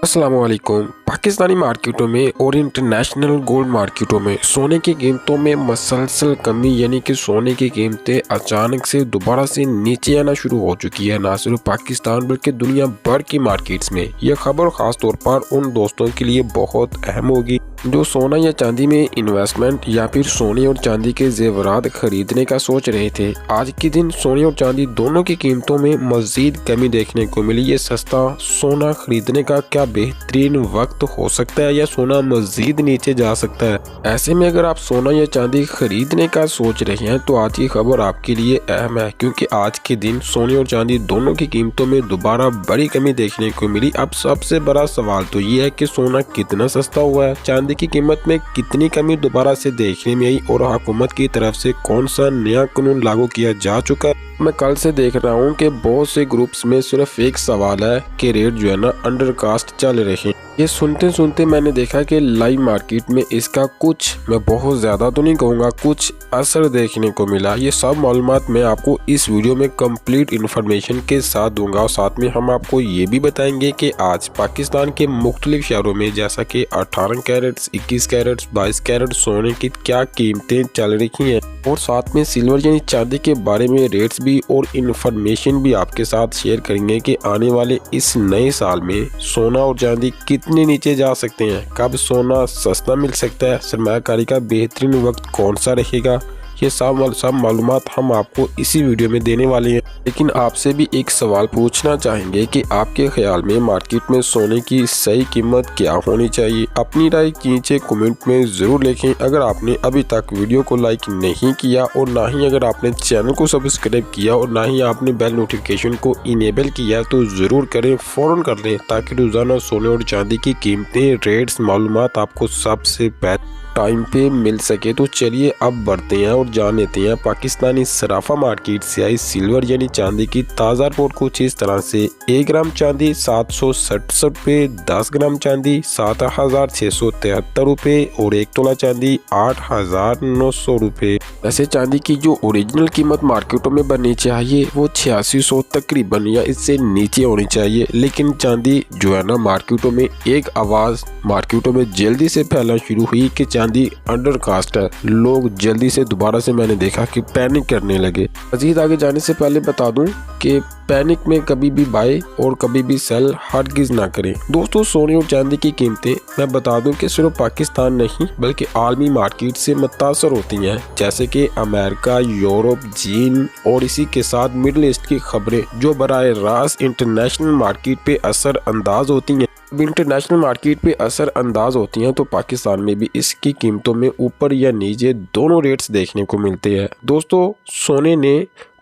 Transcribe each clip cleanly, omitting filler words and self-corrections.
अस्सलामुअलैकुम। पाकिस्तानी मार्केटों में और इंटरनेशनल गोल्ड मार्केटों में सोने की कीमतों में मसलसल कमी यानी कि सोने की कीमतें अचानक से दोबारा से नीचे आना शुरू हो चुकी है। ना सिर्फ पाकिस्तान बल्कि दुनिया भर की मार्केट्स में यह खबर खास तौर पर उन दोस्तों के लिए बहुत अहम होगी जो सोना या चांदी में इन्वेस्टमेंट या फिर सोने और चांदी के जेवरात खरीदने का सोच रहे थे। आज के दिन सोने और चांदी दोनों की कीमतों में मजीद कमी देखने को मिली। ये सस्ता सोना खरीदने का क्या बेहतरीन वक्त हो सकता है या सोना मजीद नीचे जा सकता है? ऐसे में अगर आप सोना या चांदी खरीदने का सोच रहे हैं तो आज की खबर आपके लिए अहम है, क्योंकि आज के दिन सोने और चांदी दोनों की कीमतों में दोबारा बड़ी कमी देखने को मिली। अब सबसे बड़ा सवाल तो ये है कि सोना कितना सस्ता हुआ है, चांदी की कीमत में कितनी कमी दोबारा से देखने में आई और हुकूमत की तरफ से कौन सा नया कानून लागू किया जा चुका है। मैं कल से देख रहा हूँ कि बहुत से ग्रुप्स में सिर्फ एक सवाल है कि रेट जो है ना अंडर कास्ट चल रहे हैं। ये सुनते सुनते मैंने देखा कि लाइव मार्केट में इसका कुछ, मैं बहुत ज़्यादा तो नहीं कहूँगा, कुछ असर देखने को मिला। ये सब मालूमात मैं आपको इस वीडियो में कंप्लीट इन्फॉर्मेशन के साथ दूंगा और साथ में हम आपको ये भी बताएंगे कि आज पाकिस्तान के मुख्तलिफ शहरों में जैसा कि 18 कैरेट्स, 21 कैरेट्स, 22 कैरेट सोने की क्या कीमतें चल रही हैं और साथ में सिल्वर यानी चांदी के बारे में रेट्स भी और इन्फॉर्मेशन भी आपके साथ शेयर करेंगे कि आने वाले इस नए साल में सोना और चांदी कितने नीचे जा सकते हैं, कब सोना सस्ता मिल सकता है, सरमायाकारी का बेहतरीन वक्त कौन सा रहेगा। ये सब मालूमात हम आपको इसी वीडियो में देने वाले हैं। लेकिन आपसे भी एक सवाल पूछना चाहेंगे कि आपके ख्याल में मार्केट में सोने की सही कीमत क्या होनी चाहिए? अपनी राय नीचे कमेंट में ज़रूर लिखें। अगर आपने अभी तक वीडियो को लाइक नहीं किया और ना ही अगर आपने चैनल को सब्सक्राइब किया और ना ही आपने बेल नोटिफिकेशन को इनेबल किया तो ज़रूर करें, फ़ौरन कर लें, ताकि रोज़ाना सोने और चांदी की कीमतें, रेट्स, मालूमात आपको सबसे पहले टाइम पे मिल सके। तो चलिए अब बढ़ते हैं और जान लेते हैं पाकिस्तानी सराफा मार्केट से आई सिल्वर यानी चांदी की ताज़ा रिपोर्ट कुछ इस तरह से। 1 ग्राम चांदी 767 रुपये, 10 ग्राम चांदी 7673 रुपये और 1 तोला चांदी 8900 रुपये। वैसे चांदी की जो ओरिजिनल कीमत मार्केटों में बननी चाहिए वो 8600 तकरीबन या इससे नीचे होनी चाहिए, लेकिन चांदी जो है ना मार्केटों में एक आवाज़ मार्केटों में जल्दी से फैलना शुरू हुई कि चांदी अंडर कास्ट है। लोग जल्दी से दोबारा से मैंने देखा कि पैनिक करने लगे। मजीद आगे जाने से पहले बता दूं कि पैनिक में कभी भी बाय और कभी भी सेल हरगिज ना करें। दोस्तों, सोने और चांदी की कीमतें मैं बता दूं कि सिर्फ पाकिस्तान नहीं बल्कि आलमी मार्केट से मुतासर होती हैं, जैसे कि अमेरिका, यूरोप, चीन और इसी के साथ मिडल ईस्ट की खबरें जो बराह रास्त इंटरनेशनल मार्केट पे असर अंदाज होती हैं। इंटरनेशनल मार्केट पे असर अंदाज होती हैं तो पाकिस्तान में भी इसकी कीमतों में ऊपर या नीचे दोनों रेट्स देखने को मिलते हैं। दोस्तों, सोने ने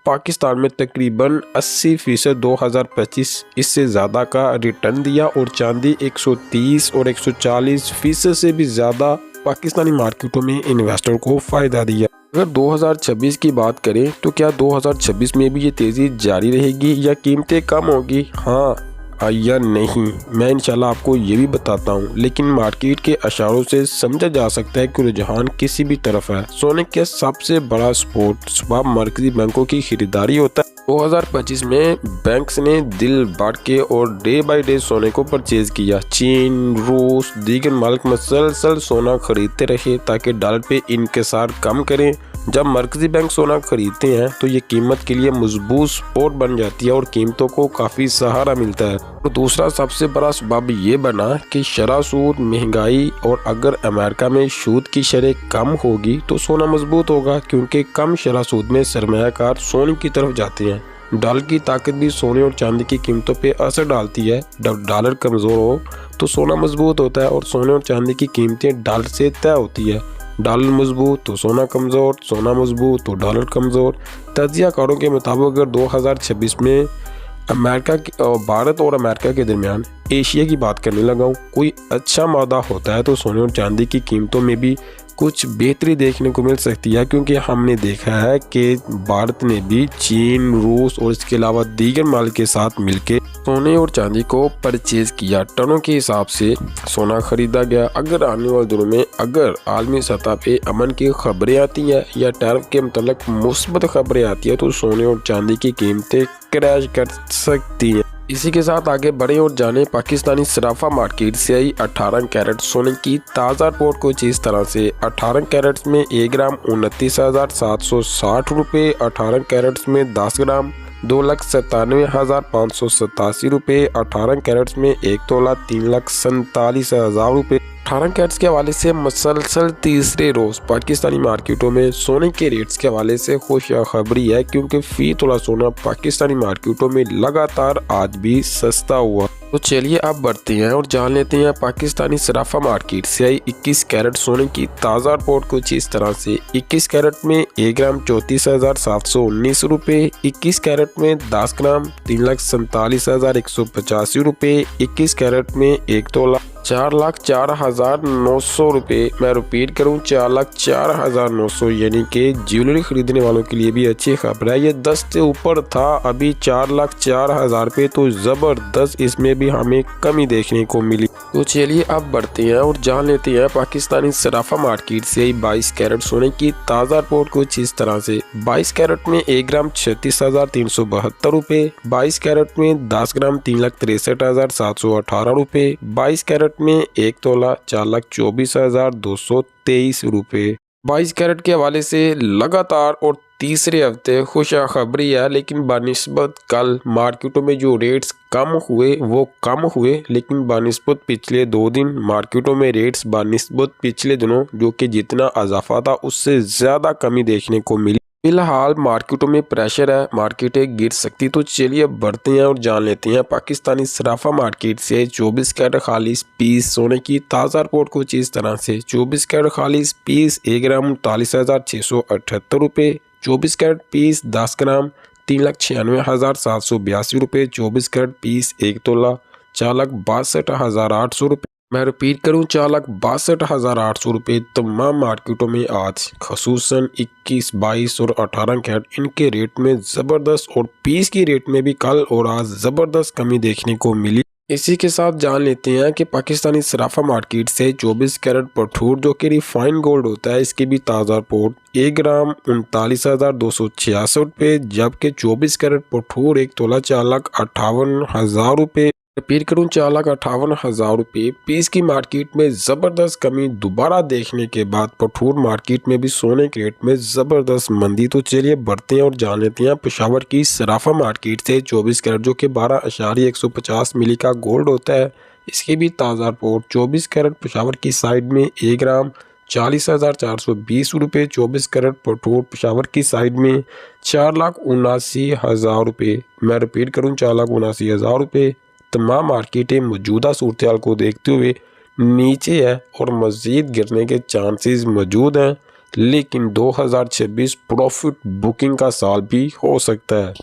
पाकिस्तान में तकरीबन 80% 2025 इससे ज़्यादा का रिटर्न दिया और चांदी 130 और 140% से भी ज़्यादा पाकिस्तानी मार्केटों में इन्वेस्टर को फ़ायदा दिया। अगर 2026 की बात करें तो क्या 2026 में भी ये तेज़ी जारी रहेगी या कीमतें कम होगी? हाँ या नहीं, मैं इंशाल्लाह आपको ये भी बताता हूँ, लेकिन मार्केट के इशारों से समझा जा सकता है कि रुझान किसी भी तरफ है। सोने का सबसे बड़ा सपोर्ट सुबह मरकजी बैंकों की खरीदारी होता है। 2025 में बैंक्स ने दिल बांट के और डे बाय डे सोने को परचेज किया। चीन, रूस, दीगर मुल्क मसलसल सोना खरीदते रहे ताकि डॉलर पे इनकसार कम करें। जब मरकजी बैंक सोना खरीदते हैं तो ये कीमत के लिए मजबूत सपोर्ट बन जाती है और कीमतों को काफ़ी सहारा मिलता है। और दूसरा सबसे बड़ा सबब ये बना कि शरह सूद, महंगाई, और अगर अमेरिका में सूद की शरह कम होगी तो सोना मजबूत होगा, क्योंकि कम शरह सूद में सरमायाकार सोने की तरफ जाते हैं। डॉलर की ताकत भी सोने और चांदी की कीमतों पे असर डालती है। जब डॉलर कमज़ोर हो तो सोना मजबूत होता है और सोने और चांदी की कीमतें डॉलर से तय होती है। डॉलर मजबूत तो सोना कमज़ोर, सोना मजबूत तो डॉलर कमज़ोर। तज्ज़ियाकारों के मुताबिक अगर 2026 में भारत और अमेरिका के दरमियान एशिया की बात करने लगा हूँ, कोई अच्छा मौदा होता है तो सोने और चांदी की कीमतों में भी कुछ बेहतरी देखने को मिल सकती है, क्योंकि हमने देखा है कि भारत ने भी चीन, रूस और इसके अलावा दीगर मुल्क के साथ मिलकर सोने और चांदी को परचेज किया। टनों के हिसाब से सोना खरीदा गया। अगर आने वाले दिनों में अगर आलमी सतह पे अमन की खबरें आती हैं या टैरिफ के मतलब मुस्बत खबरें आती है तो सोने और चांदी की कीमतें क्रैश कर सकती हैं। इसी के साथ आगे बढ़े और जाने पाकिस्तानी सराफा मार्केट से आई 18 कैरेट सोने की ताज़ा रिपोर्ट कुछ इस तरह से। 18 कैरेट्स में 1 ग्राम 29,760 रुपये, 18 कैरेट्स में 10 ग्राम 2,97,587 रुपये, 18 कैरेट्स में 1 तोला 3,47,000 रुपये। 18 कैरेट्स के हवाले से मसलसल तीसरे रोज पाकिस्तानी मार्केटों में सोने के रेट्स के हवाले से खुशखबरी है, क्योंकि फी तोला सोना पाकिस्तानी मार्केटों में लगातार आज भी सस्ता हुआ। तो चलिए अब बढ़ते हैं और जान लेते हैं पाकिस्तानी सराफा मार्केट से आई 21 कैरेट सोने की ताज़ा रिपोर्ट कुछ इस तरह से। 21 कैरेट में 1 ग्राम 34,719 रुपये, 21 कैरेट में 10 ग्राम 3,47,185 रुपये, 21 कैरेट में 1 तोला 4,04,900 रुपये। मैं रिपीट करूं 4,04,900, यानी कि ज्वेलरी खरीदने वालों के लिए भी अच्छी खबर है। ये 10 से ऊपर था, अभी 4,04,000 रुपये, तो ज़बरदस्त इसमें भी हमें कमी देखने को मिली। तो चलिए अब बढ़ते हैं और जान लेते हैं पाकिस्तानी सराफा मार्केट से 22 कैरेट सोने की ताज़ा रिपोर्ट कुछ इस तरह से। 22 कैरेट में 1 ग्राम 36,372 रुपये, 22 कैरेट में 10 ग्राम 3,63,718 रुपये, 22 कैरेट में 1 तोला 4,24,223 रुपये। 22 कैरेट के हवाले से लगातार और तीसरे हफ्ते खुशखबरी है, लेकिन बानिस्बत कल मार्केटों में जो रेट्स कम हुए वो कम हुए, लेकिन बानिस्बत पिछले 2 दिन मार्केटों में रेट्स बानिस्बत पिछले दिनों जो कि जितना इजाफा था उससे ज़्यादा कमी देखने को मिली। फिलहाल मार्केटों में प्रेशर है, मार्केटें गिर सकती। तो चलिए बढ़ते हैं और जान लेते हैं पाकिस्तानी सराफा मार्केट से 24 कैरेट खालिस पीस सोने की ताज़ा रिपोर्ट कुछ इस तरह से। 24 कैरेट खालिस पीस 1 ग्राम 39,678 रुपये, 24 कैरेट पीस 10 ग्राम 3,96,782 रुपये, 24 कैरेट पीस 1 तोला 4,62,800 रुपये। मैं रिपीट करूं 4,62,800 रुपये। तमाम मार्केटों में आज खसूसन 21, 22 और 18 कैरेट इनके रेट में ज़बरदस्त और पीस की रेट में भी कल और आज ज़बरदस्त कमी देखने को मिली। इसी के साथ जान लेते हैं कि पाकिस्तानी सराफा मार्केट से 24 कैरेट पठूर जो कि रिफाइंड गोल्ड होता है, इसकी भी ताज़ा रिपोर्ट 1 ग्राम 39,266 रुपये, जबकि 24 कैरेट पठूर 1 तोला 4,58,000 रुपये। रिपीट करूँ 4,58,000 रुपये। पीस की मार्केट में ज़बरदस्त कमी दोबारा देखने के बाद पठूर मार्केट में भी सोने के रेट में ज़बरदस्त मंदी। तो चलिए बढ़ते हैं और जान लेते हैं पेशावर की सराफा मार्केट से 24 कैरेट जो कि 12.150 मिली का गोल्ड होता है, इसकी भी ताज़ा रिपोर्ट। 24 कैरेट पेशावर की साइड में 1 ग्राम 40,420 रुपये, 24 कैरेट पठूर पेशावर की साइड में 4,79,000 रुपये। मैं रिपीट करूँ 4,79,000 रुपये। तमाम मार्केटें मौजूदा सूरत हाल को देखते हुए नीचे है और मज़ीद गिरने के चांसेस मौजूद हैं, लेकिन 2026 प्रॉफिट बुकिंग का साल भी हो सकता है।